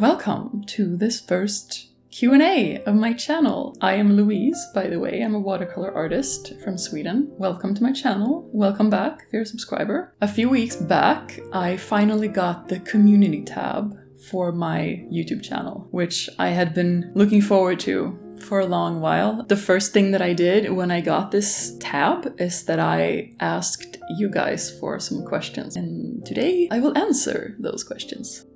Welcome to this first Q&A of my channel. I am Louise, by the way. I'm a watercolor artist from Sweden. Welcome to my channel. Welcome back if you're a subscriber. A few weeks back, I finally got the community tab for my YouTube channel, which I had been looking forward to for a long while. The first thing that I did when I got this tab is that I asked you guys for some questions, and today I will answer those questions.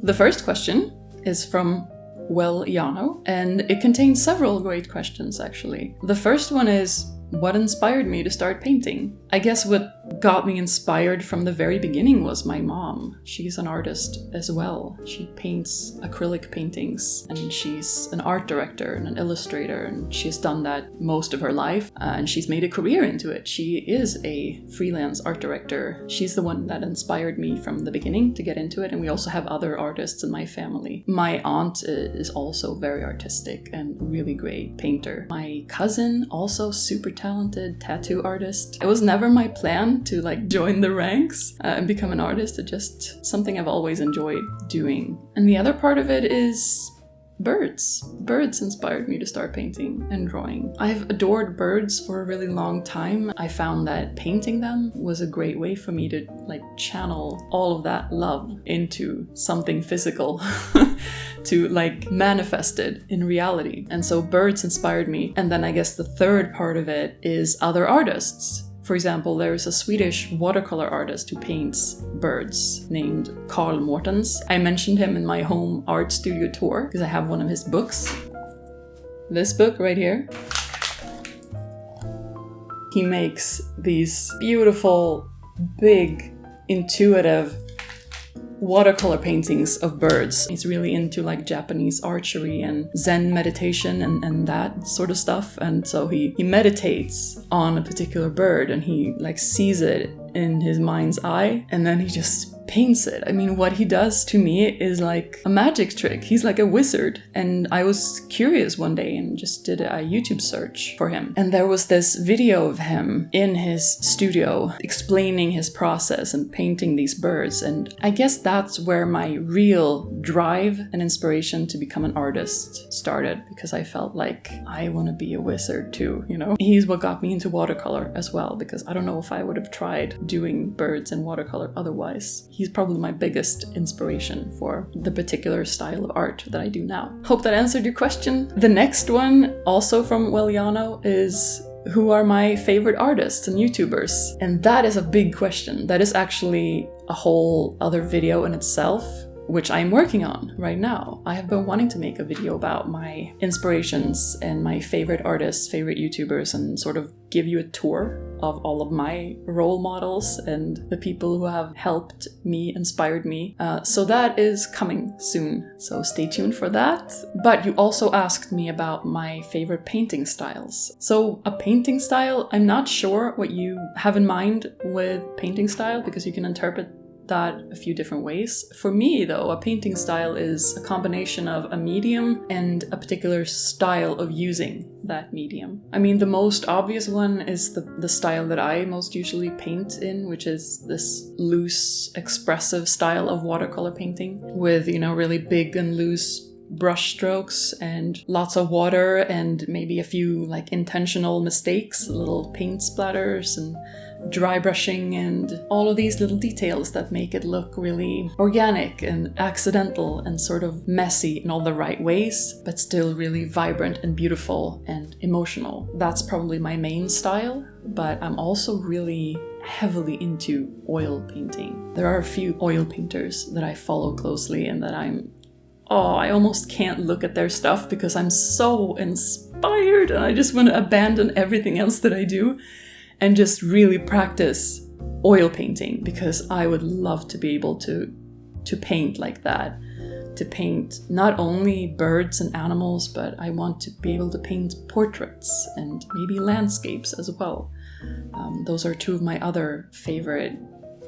The first question is from Jano, and it contains several great questions actually. The first one is, what inspired me to start painting? I guess what got me inspired from the very beginning was my mom. She's an artist as well. She paints acrylic paintings, and she's an art director and an illustrator, and she's done that most of her life, and she's made a career into it. She is a freelance art director. She's the one that inspired me from the beginning to get into it, and we also have other artists in my family. My aunt is also very artistic and really great painter. My cousin, also super talented tattoo artist. It was never my plan to join the ranks and become an artist. It's just something I've always enjoyed doing. And the other part of it is birds. Birds inspired me to start painting and drawing. I've adored birds for a really long time. I found that painting them was a great way for me to channel all of that love into something physical to manifest it in reality. And so birds inspired me. And then I guess the third part of it is other artists. For example, there's a Swedish watercolor artist who paints birds named Carl Mortens. I mentioned him in my home art studio tour because I have one of his books. This book right here. He makes these beautiful, big, intuitive watercolor paintings of birds. He's really into Japanese archery and Zen meditation and that sort of stuff. And so he meditates on a particular bird, and he sees it in his mind's eye, and then he just paints it. I mean, what he does to me is like a magic trick. He's like a wizard. And I was curious one day and just did a YouTube search for him. And there was this video of him in his studio explaining his process and painting these birds. And I guess that's where my real drive and inspiration to become an artist started, because I felt like I want to be a wizard too, you know? He's what got me into watercolor as well, because I don't know if I would have tried doing birds in watercolor otherwise. He's probably my biggest inspiration for the particular style of art that I do now. Hope that answered your question. The next one, also from Jano, is who are my favorite artists and YouTubers? And that is a big question. That is actually a whole other video in itself, which I'm working on right now. I have been wanting to make a video about my inspirations and my favorite artists, favorite YouTubers, and sort of give you a tour of all of my role models and the people who have helped me, inspired me. So that is coming soon, so stay tuned for that. But you also asked me about my favorite painting styles. So a painting style, I'm not sure what you have in mind with painting style, because you can interpret that a few different ways. For me though, a painting style is a combination of a medium and a particular style of using that medium. I mean, the most obvious one is the style that I most usually paint in, which is this loose, expressive style of watercolor painting with, really big and loose brush strokes and lots of water and maybe a few intentional mistakes, little paint splatters and dry brushing and all of these little details that make it look really organic and accidental and sort of messy in all the right ways, but still really vibrant and beautiful and emotional. That's probably my main style, but I'm also really heavily into oil painting. There are a few oil painters that I follow closely and that I almost can't look at their stuff because I'm so inspired and I just want to abandon everything else that I do and just really practice oil painting, because I would love to be able to paint like that. To paint not only birds and animals, but I want to be able to paint portraits and maybe landscapes as well. Those are two of my other favorite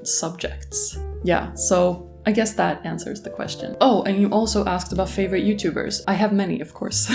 subjects. Yeah, so I guess that answers the question. Oh, and you also asked about favorite YouTubers. I have many, of course.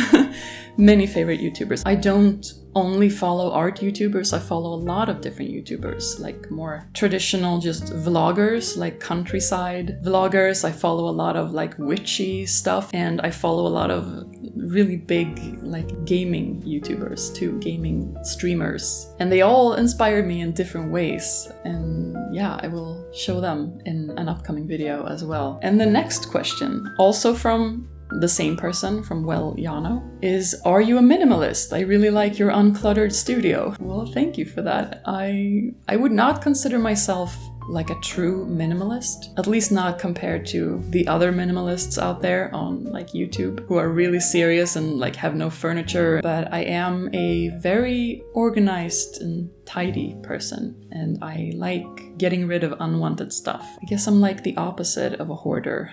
Many favorite YouTubers. I don't only follow art YouTubers. I follow a lot of different YouTubers, like more traditional just vloggers, like countryside vloggers. I follow a lot of like witchy stuff, and I follow a lot of really big like gaming YouTubers too, gaming streamers. And they all inspire me in different ways. And yeah, I will show them in an upcoming video as well. And the next question, also from the same person, from Well Yano, is, are you a minimalist? I really like your uncluttered studio. Well, thank you for that. I would not consider myself like a true minimalist, at least not compared to the other minimalists out there on like YouTube who are really serious and like have no furniture. But I am a very organized and tidy person, and I like getting rid of unwanted stuff. I guess I'm like the opposite of a hoarder.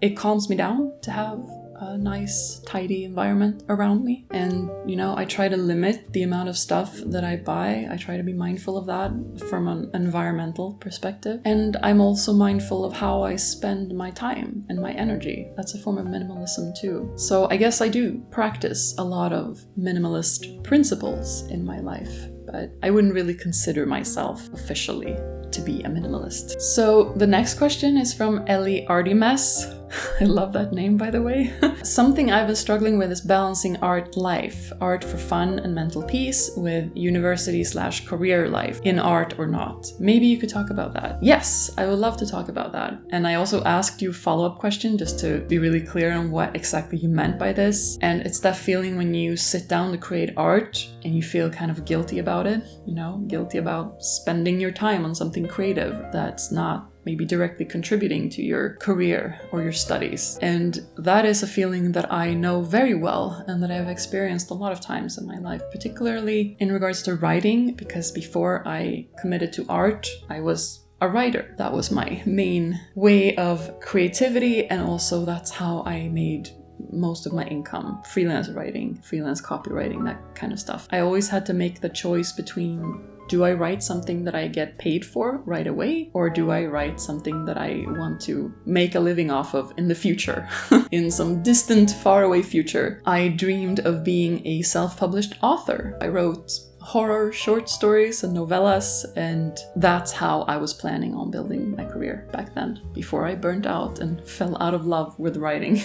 It calms me down to have a nice, tidy environment around me. And, you know, I try to limit the amount of stuff that I buy. I try to be mindful of that from an environmental perspective. And I'm also mindful of how I spend my time and my energy. That's a form of minimalism too. So I guess I do practice a lot of minimalist principles in my life, but I wouldn't really consider myself officially to be a minimalist. So the next question is from Ellie Ardimes. I love that name, by the way. Something I've been struggling with is balancing art life, art for fun and mental peace, with university/career life, in art or not. Maybe you could talk about that. Yes, I would love to talk about that. And I also asked you a follow-up question just to be really clear on what exactly you meant by this. And it's that feeling when you sit down to create art and you feel kind of guilty about it, you know, guilty about spending your time on something creative that's not maybe directly contributing to your career or your studies. And that is a feeling that I know very well and that I've experienced a lot of times in my life, particularly in regards to writing, because before I committed to art, I was a writer. That was my main way of creativity, and also that's how I made most of my income. Freelance writing, freelance copywriting, that kind of stuff. I always had to make the choice between, do I write something that I get paid for right away? Or do I write something that I want to make a living off of in the future? In some distant, faraway future, I dreamed of being a self-published author. I wrote horror short stories and novellas, and that's how I was planning on building my career back then, before I burnt out and fell out of love with writing.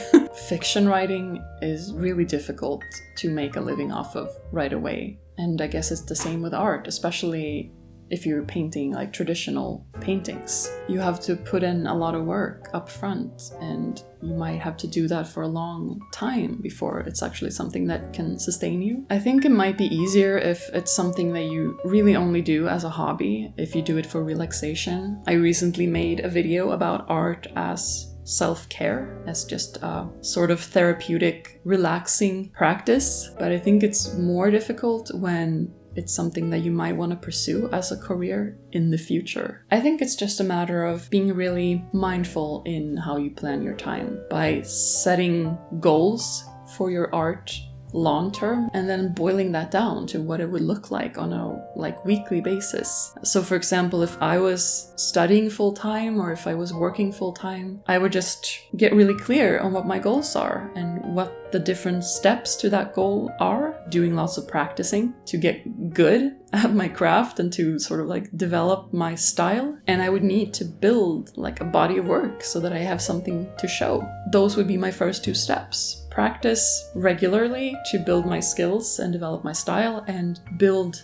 Fiction writing is really difficult to make a living off of right away. And I guess it's the same with art, especially if you're painting like traditional paintings. You have to put in a lot of work up front, and you might have to do that for a long time before it's actually something that can sustain you. I think it might be easier if it's something that you really only do as a hobby, if you do it for relaxation. I recently made a video about art as self-care, as just a sort of therapeutic, relaxing practice. But I think it's more difficult when it's something that you might want to pursue as a career in the future. I think it's just a matter of being really mindful in how you plan your time by setting goals for your art long term, and then boiling that down to what it would look like on a weekly basis. So for example, if I was studying full time or if I was working full time, I would just get really clear on what my goals are and what the different steps to that goal are, doing lots of practicing to get good at my craft and to sort of like develop my style. And I would need to build like a body of work so that I have something to show. Those would be my first two steps. Practice regularly to build my skills and develop my style, and build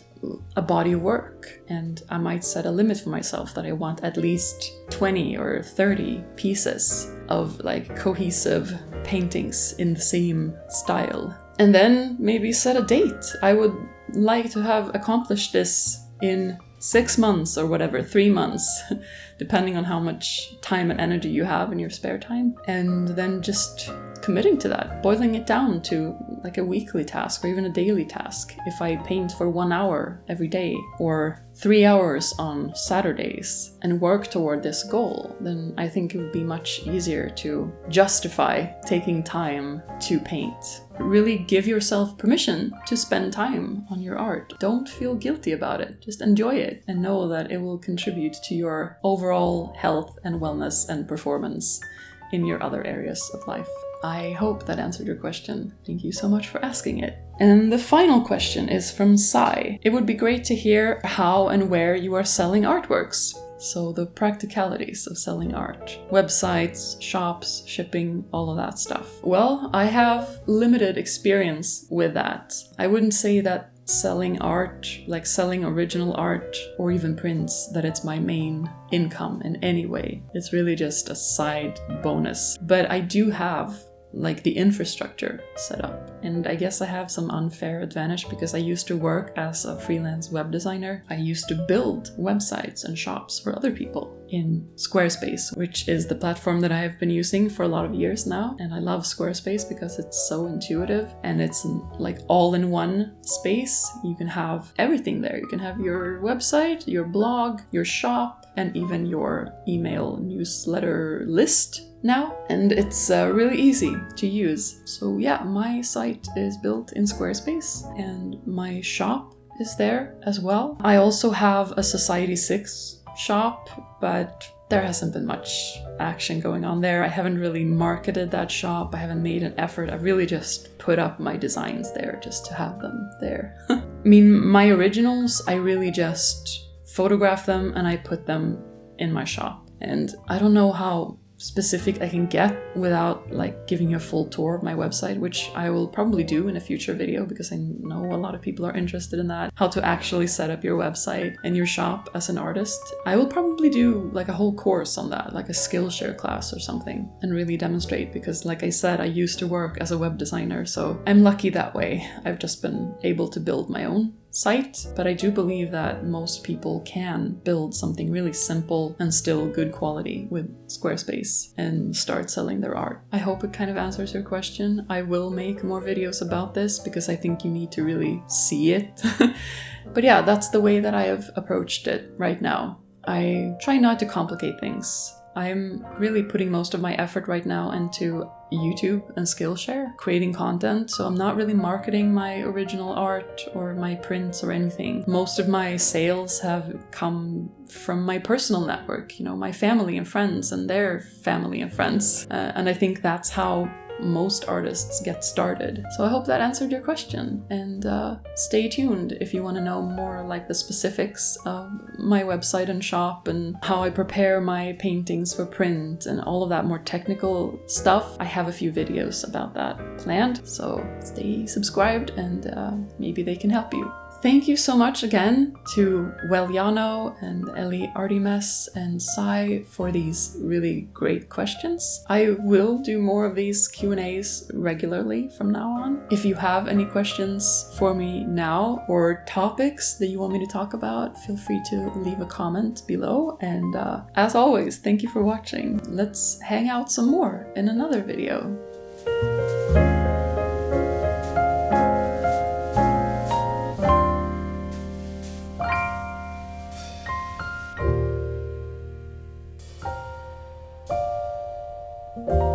a body of work. And I might set a limit for myself that I want at least 20 or 30 pieces of like cohesive paintings in the same style. And then maybe set a date. I would like to have accomplished this in 6 months or whatever, 3 months, depending on how much time and energy you have in your spare time. And then just committing to that, boiling it down to like a weekly task or even a daily task. If I paint for 1 hour every day, or 3 hours on Saturdays and work toward this goal, then I think it would be much easier to justify taking time to paint. Really give yourself permission to spend time on your art. Don't feel guilty about it. Just enjoy it and know that it will contribute to your overall health and wellness and performance in your other areas of life. I hope that answered your question. Thank you so much for asking it. And the final question is from Sai. It would be great to hear how and where you are selling artworks. So the practicalities of selling art. Websites, shops, shipping, all of that stuff. Well, I have limited experience with that. I wouldn't say that selling art, like selling original art or even prints, that it's my main income in any way. It's really just a side bonus. But I do have like the infrastructure set up. And I guess I have some unfair advantage because I used to work as a freelance web designer. I used to build websites and shops for other people in Squarespace, which is the platform that I have been using for a lot of years now. And I love Squarespace because it's so intuitive and it's like all in one space. You can have everything there. You can have your website, your blog, your shop, and even your email newsletter list now, and it's really easy to use. So yeah, my site is built in Squarespace and my shop is there as well. I also have a Society 6 shop, but there hasn't been much action going on there. I haven't really marketed that shop. I haven't made an effort. I've really just put up my designs there just to have them there. I mean, my originals, I really just photograph them and I put them in my shop. And I don't know how specific I can get without like giving you a full tour of my website, which I will probably do in a future video because I know a lot of people are interested in that, how to actually set up your website and your shop as an artist. I will probably do like a whole course on that, like a Skillshare class or something, and really demonstrate because like I said, I used to work as a web designer, so I'm lucky that way. I've just been able to build my own site, but I do believe that most people can build something really simple and still good quality with Squarespace and start selling their art. I hope it kind of answers your question. I will make more videos about this because I think you need to really see it. But yeah, that's the way that I have approached it right now. I try not to complicate things. I'm really putting most of my effort right now into YouTube and Skillshare, creating content. So I'm not really marketing my original art or my prints or anything. Most of my sales have come from my personal network, you know, my family and friends and their family and friends. And I think that's how most artists get started. So I hope that answered your question, and stay tuned if you want to know more like the specifics of my website and shop and how I prepare my paintings for print and all of that more technical stuff. I have a few videos about that planned, so stay subscribed and maybe they can help you. Thank you so much again to Weliano and Ellie Artemis and Sai for these really great questions. I will do more of these Q&As regularly from now on. If you have any questions for me now or topics that you want me to talk about, feel free to leave a comment below. And as always, thank you for watching. Let's hang out some more in another video. Bye.